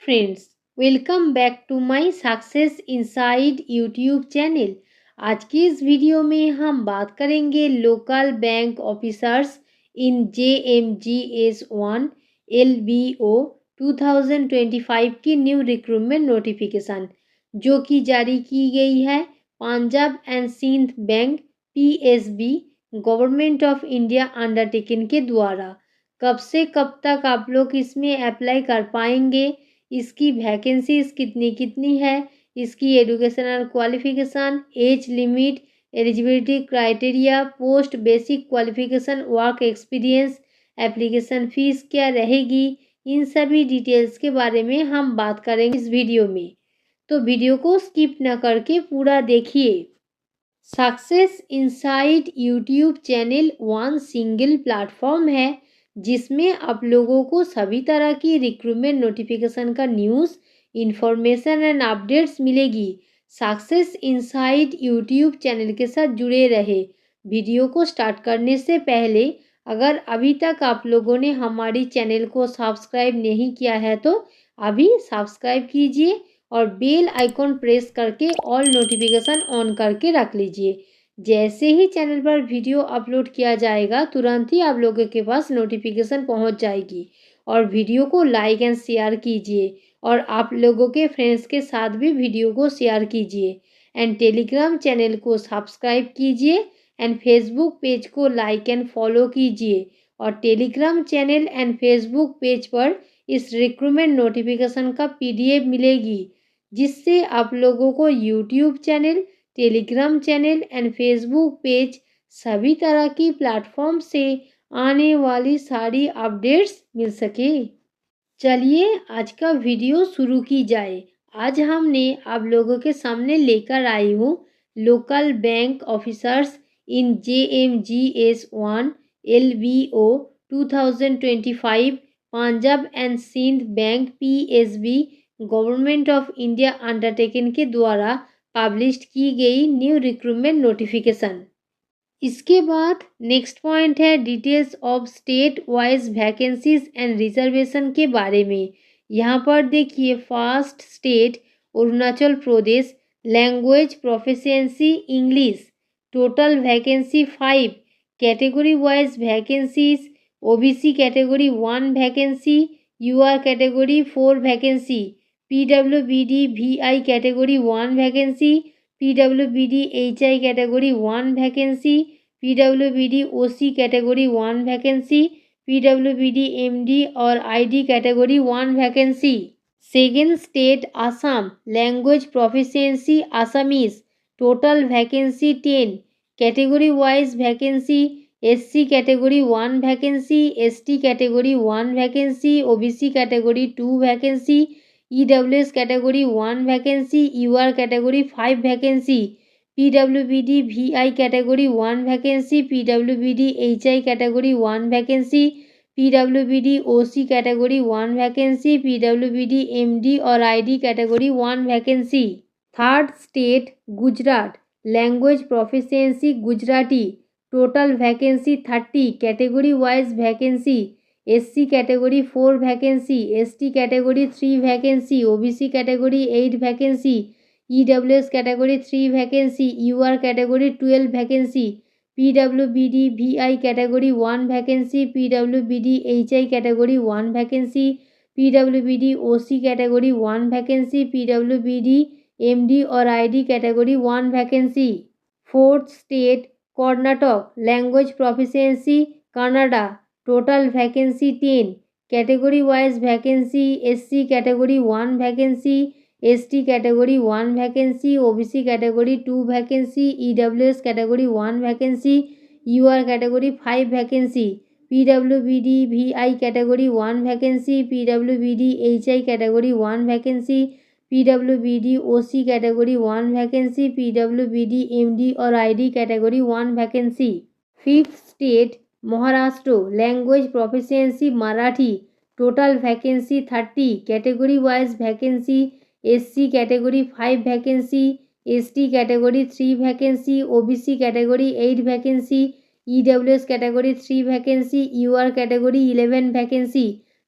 Friends, welcome back to my success inside YouTube channel. आज की इस वीडियो में हम बात करेंगे local bank officers in JMGS1 LBO 2025 की न्यू रिक्रूटमेंट नोटिफिकेशन जो कि जारी की गई है Punjab and Sindh bank PSB government of India undertaking के द्वारा। कब से कब तक आप लोग इसमें अप्लाई कर पाएंगे, इसकी वैकेंसीज कितनी कितनी है, इसकी educational qualification, age limit, eligibility criteria, post basic qualification, work experience, application fees क्या रहेगी, इन सभी डिटेल्स के बारे में हम बात करेंगे इस वीडियो में। तो वीडियो को स्किप न करके पूरा देखिए। Success inside YouTube channel one single platform है जिसमें आप लोगों को सभी तरह की रिक्रूटमेंट नोटिफिकेशन का न्यूज़, इंफॉर्मेशन एंड अपडेट्स मिलेगी। सक्सेस इनसाइड यूट्यूब चैनल के साथ जुड़े रहे। वीडियो को स्टार्ट करने से पहले अगर अभी तक आप लोगों ने हमारी चैनल को सब्सक्राइब नहीं किया है तो अभी सब्सक्राइब कीजिए और बेल आइकॉन प्रेस करके ऑल नोटिफिकेशन ऑन करके रख लीजिए। जैसे ही चैनल पर वीडियो अपलोड किया जाएगा तुरंत ही आप लोगों के पास नोटिफिकेशन पहुंच जाएगी। और वीडियो को लाइक एंड शेयर कीजिए और आप लोगों के फ्रेंड्स के साथ भी वीडियो को शेयर कीजिए। एंड टेलीग्राम चैनल को सब्सक्राइब कीजिए एंड फेसबुक पेज को लाइक एंड फॉलो कीजिए। और Telegram channel and Facebook page पर इस रिक्रूटमेंट नोटिफिकेशन का PDF मिलेगी जिससे आप लोगों को YouTube channel, Telegram channel and Facebook page सभी तरह की प्लेटफॉर्म से आने वाली सारी अपडेट्स मिल सके। चलिए आज का वीडियो शुरू की जाए। आज हमने आप लोगों के सामने लेकर आई हूँ local bank officers in JMGS1 LBO 2025 Punjab and Sindh bank PSB government of India undertaking के द्वारा पब्लिश की गई न्यू रिक्रूटमेंट नोटिफिकेशन। इसके बाद नेक्स्ट पॉइंट है details of state wise vacancies and reservation के बारे में। यहाँ पर देखिए first state Arunachal Pradesh, language proficiency English, total vacancy 5, category wise vacancies OBC category 1 vacancy, UR category 4 vacancy, PWBD VI category 1 vacancy, PWBD HI category 1 vacancy, PWBD OC category 1 vacancy, PWBD MD और ID category 1 vacancy. Second state Assam, language proficiency Assamese, total vacancy 10, category wise vacancy SC category 1 vacancy, ST category 1 vacancy, OBC category 2 vacancy, EWS category 1 vacancy, UR category 5 vacancy, PWBD VI category 1 vacancy, PWBD HI category 1 vacancy, PWBD OC category 1 vacancy, PWBD MD और ID category 1 vacancy. Third state Gujarat, language proficiency Gujarati, total vacancy 30, category wise vacancy SC category 4 vacancy, ST category 3 vacancy, OBC category 8 vacancy, EWS category 3 vacancy, UR category 12 vacancy, PWBD VI category 1 vacancy, PWBD HI category 1 vacancy, PWBD OC category 1 vacancy, PWBD MD और ID category 1 vacancy. Fourth state Karnataka, language proficiency Kannada, total vacancy 10, category wise vacancy SC category 1 vacancy, ST category 1 vacancy, OBC category 2 vacancy, EWS category 1 vacancy, UR category 5 vacancy, PWBD VI category 1 vacancy, PWBD HI category 1 vacancy, PWBD OC category 1 vacancy, PWBD MD और ID category 1 vacancy. Fifth state Maharashtra, language proficiency Marathi, total vacancy 30, category wise vacancy SC category 5 vacancy, ST category 3 vacancy, OBC category 8 vacancy, EWS category 3 vacancy, UR category 11 vacancy,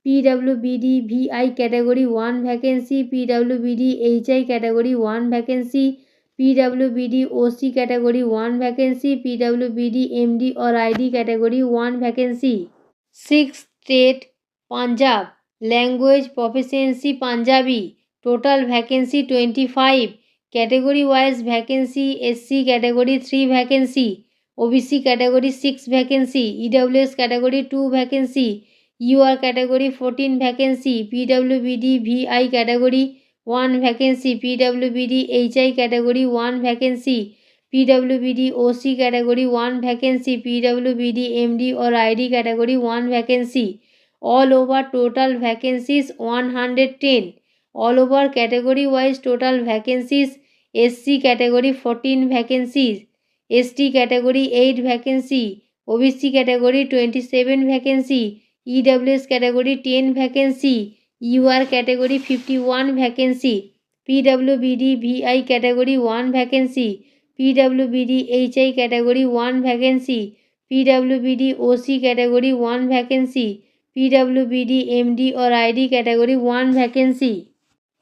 PWBD VI category 1 vacancy, PWBD HI category 1 vacancy, PWBD OC category 1 vacancy, PWBD MD or ID category 1 vacancy. 6th state Punjab, language proficiency Punjabi, total vacancy 25, category wise vacancy SC category 3 vacancy, OBC category 6 vacancy, EWS category 2 vacancy, UR category 14 vacancy, PWBD VI category 1 vacancy, PWBD HI category 1 vacancy, PWBD OC category 1 vacancy, PWBD MD or ID category 1 vacancy. All over total vacancies 110. All over category wise total vacancies: SC category 14 vacancies, ST category 8 vacancy, OBC category 27 vacancy, EWS category 10 vacancy, UR category 51 vacancy, PWBD VI category 1 vacancy, PWBD HI category 1 vacancy, PWBD OC category 1 vacancy, PWBD MD और ID category 1 vacancy.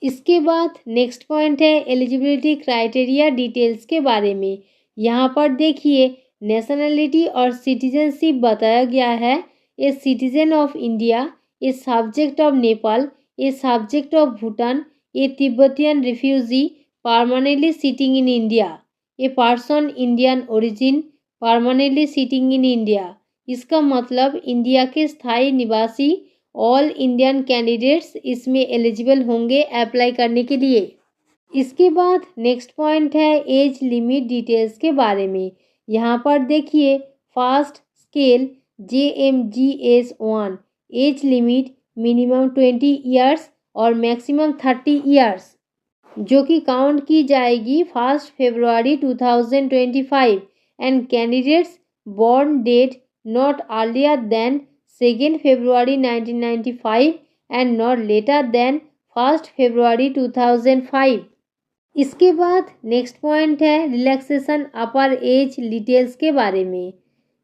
इसके बाद next point है eligibility criteria details के बारे में। यहाँ पर देखिए नेशनलिटी और सिटीजनशिप बताया गया है। A citizen of India, a subject of Nepal, a subject of Bhutan, A Tibetan refugee permanently sitting in India, a person Indian origin permanently sitting in India. इसका मतलब इंडिया के स्थायी निवासी ऑल इंडियन कैंडिडेट्स इसमें एलिजिबल होंगे अप्लाई करने के लिए। इसके बाद नेक्स्ट पॉइंट है एज लिमिट डिटेल्स के बारे में। यहाँ पर देखिए first scale JMGS 1 age limit minimum 20 years और मैक्सिमम 30 ईयर्स, जो कि काउंट की जाएगी 1 फरवरी 2025 and candidates born date not earlier than 2 February 1995 and not later than 1 February 2005. इसके बाद नेक्स्ट पॉइंट है रिलैक्सेशन अपर एज डिटेल्स के बारे में।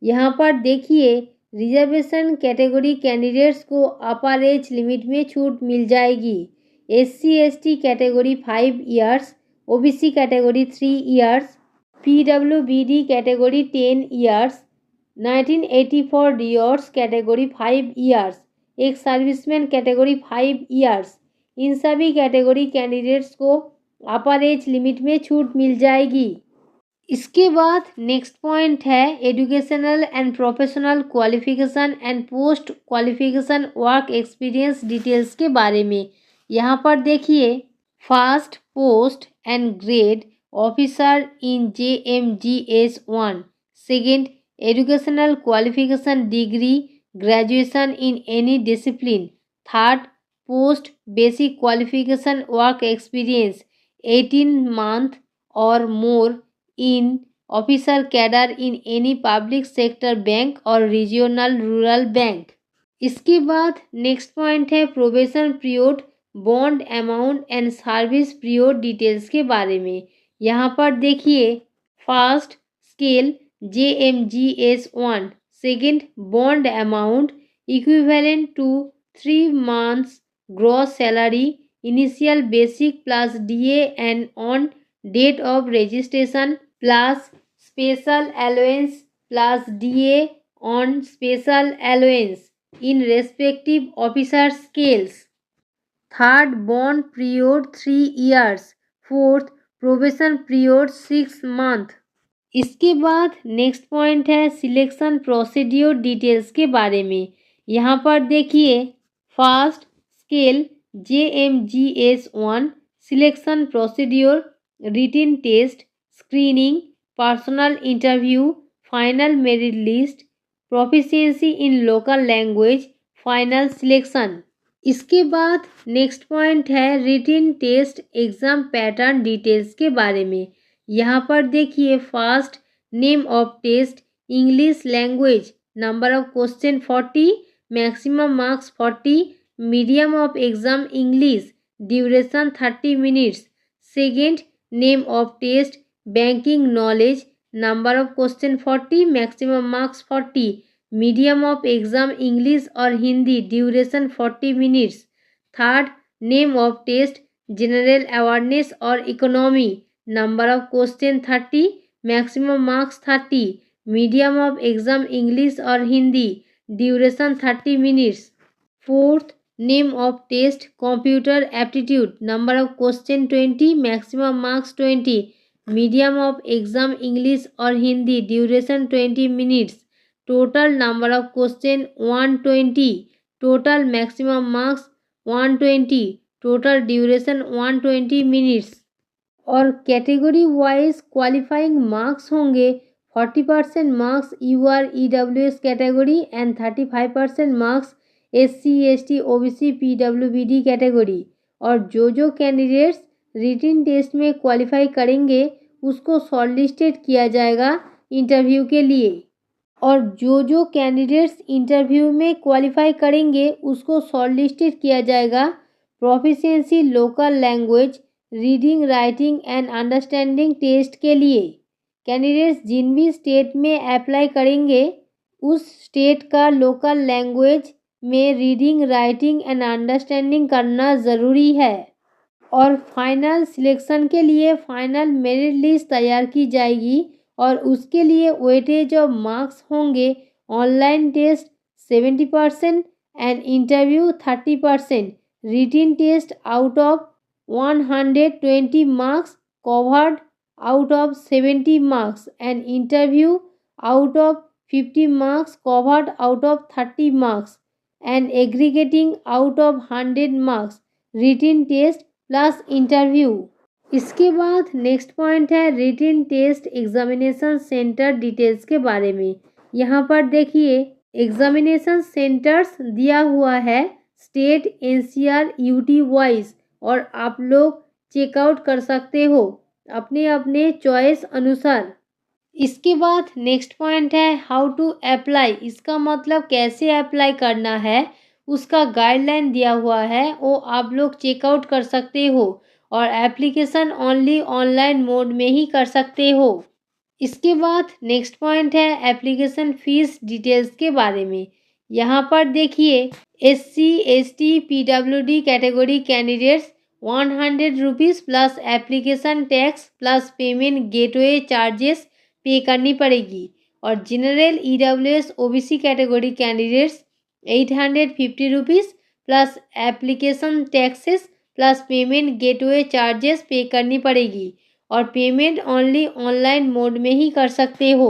यहाँ पर देखिए रिजर्वेशन कैटेगरी कैंडिडेट्स को अपर एज लिमिट में छूट मिल जाएगी। SC/ST category 5 years, OBC category 3 years, PWBD category 10 years, 1984 डियोर्स category 5 years, ex serviceman category 5 years. इन सभी कैटेगरी कैंडिडेट्स को अपर एज लिमिट में छूट मिल जाएगी। इसके बाद नेक्स्ट पॉइंट है educational and professional qualification and post qualification work experience details के बारे में। यहाँ पर देखिए first post and grade officer in JMGS 1, second educational qualification degree graduation in any discipline, third post basic qualification work experience 18 month or more in officer cadre in any public sector bank or regional rural bank. इसके बाद next point है probation period, bond amount and service period details के बारे में। यहाँ पर देखिए first scale JMGS 1, second bond amount equivalent to 3 months gross salary, initial basic plus DA and on date of registration plus special allowance plus DA on special allowance in respective officer scales. Third bond period 3 years, fourth probation period 6 months. इसके बाद next point है selection procedure details के बारे में। यहाँ पर देखिए first scale JMGS 1 selection procedure, written test, screening, personal interview, final merit list, proficiency in local language, final selection. इसके बाद नेक्स्ट पॉइंट है written test exam pattern details के बारे में। यहाँ पर देखिए first name of test English language, number of question 40, maximum marks 40, medium of exam English, duration 30 minutes. Second name of test banking knowledge, number of question 40, maximum marks 40, medium of exam English और Hindi, duration 40 minutes. Third, name of test general awareness और economy, number of question 30, maximum marks 30, medium of exam English और Hindi, duration 30 minutes. Fourth, name of test computer aptitude, number of question 20, maximum marks 20, medium of exam English और Hindi, duration 20 minutes, total number of question 120, total maximum marks 120, total duration 120 minutes. और category wise qualifying marks होंगे 40% marks UR EWS category and 35% marks SC ST OBC PWBD category. और जो candidates written test में qualify करेंगे उसको shortlisted किया जाएगा interview के लिए। और जो कैंडिडेट्स इंटरव्यू में क्वालिफाई करेंगे उसको शॉर्टलिस्टेड किया जाएगा proficiency local language reading writing and understanding test के लिए। कैंडिडेट्स जिन भी स्टेट में अप्लाई करेंगे उस स्टेट का लोकल लैंग्वेज में रीडिंग राइटिंग एंड अंडरस्टैंडिंग करना ज़रूरी है। और फाइनल सिलेक्शन के लिए फाइनल मेरिट लिस्ट तैयार की जाएगी और उसके लिए वेटेज ऑफ मार्क्स होंगे online test 70% and interview 30%, written test out of 120 marks covered out of 70 marks and interview out of 50 marks covered out of 30 marks and aggregating out of 100 marks, written test plus interview। इसके बाद next point है written test examination centre details के बारे में। यहाँ पर देखिए examination centres दिया हुआ है स्टेट NCR UT वाइज और आप लोग चेकआउट कर सकते हो अपने अपने चॉइस अनुसार। इसके बाद नेक्स्ट पॉइंट है हाउ टू अप्लाई, इसका मतलब कैसे अप्लाई करना है उसका गाइडलाइन दिया हुआ है, वो आप लोग चेकआउट कर सकते हो और एप्लीकेशन ओनली ऑनलाइन मोड में ही कर सकते हो। इसके बाद नेक्स्ट पॉइंट है एप्लीकेशन फीस डिटेल्स के बारे में। यहाँ पर देखिए SC ST PWD category candidates 100 rupees plus application tax plus payment gateway charges पे करनी पड़ेगी। और general EWS OBC category candidates 850 rupees plus application taxes plus payment gateway charges पे करनी पड़ेगी और पेमेंट ओनली ऑनलाइन मोड में ही कर सकते हो।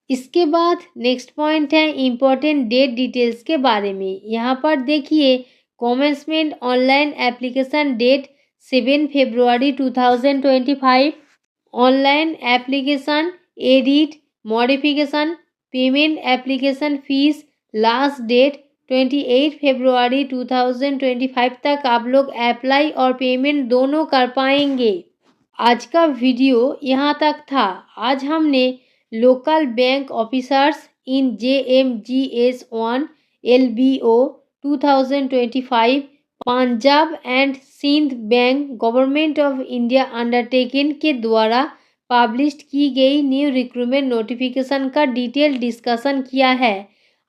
इसके बाद नेक्स्ट पॉइंट है इम्पोर्टेंट डेट डिटेल्स के बारे में। यहाँ पर देखिए कमेंसमेंट ऑनलाइन एप्लीकेशन डेट 7 फरवरी 2025, online application edit modification payment application fees last date 28 फरवरी 2025 तक आप लोग अप्लाई और पेमेंट दोनों कर पाएंगे। आज का वीडियो यहाँ तक था। आज हमने local bank officers in JMGS 1 LBO 2025 Punjab and Sindh bank government of India undertaking के द्वारा पब्लिश की गई न्यू रिक्रूटमेंट नोटिफिकेशन का डिटेल डिस्कशन किया है।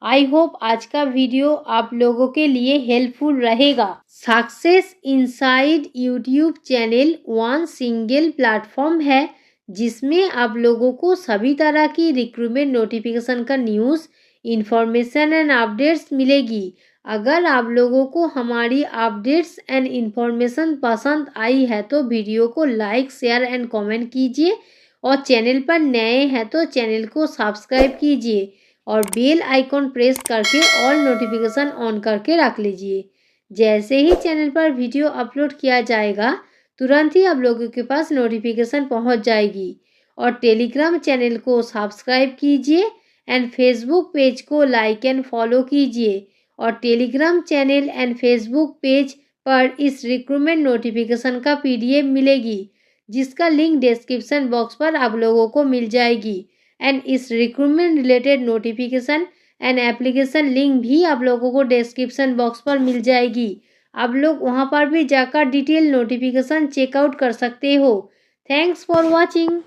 आई होप आज का वीडियो आप लोगों के लिए हेल्पफुल रहेगा। Success inside YouTube channel one single platform है जिसमें आप लोगों को सभी तरह की रिक्रूटमेंट नोटिफिकेशन का न्यूज़ इंफॉर्मेशन एंड अपडेट्स मिलेगी। अगर आप लोगों को हमारी अपडेट्स एंड इंफॉर्मेशन पसंद आई है तो वीडियो को लाइक शेयर एंड कमेंट कीजिए और चैनल पर नए हैं तो चैनल को सब्सक्राइब कीजिए और बेल आइकॉन प्रेस करके ऑल नोटिफिकेशन ऑन करके रख लीजिए। जैसे ही चैनल पर वीडियो अपलोड किया जाएगा तुरंत ही आप लोगों के पास नोटिफिकेशन पहुंच जाएगी। और टेलीग्राम चैनल को सब्सक्राइब कीजिए एंड फेसबुक पेज को लाइक एंड फॉलो कीजिए। और Telegram channel and Facebook page पर इस रिक्रूटमेंट नोटिफिकेशन का PDF मिलेगी जिसका लिंक डिस्क्रिप्शन बॉक्स पर आप लोगों को मिल जाएगी। एंड इस recruitment related notification and application link भी आप लोगों को डिस्क्रिप्शन बॉक्स पर मिल जाएगी। आप लोग वहां पर भी जाकर डिटेल नोटिफिकेशन चेकआउट कर सकते हो। Thanks for watching.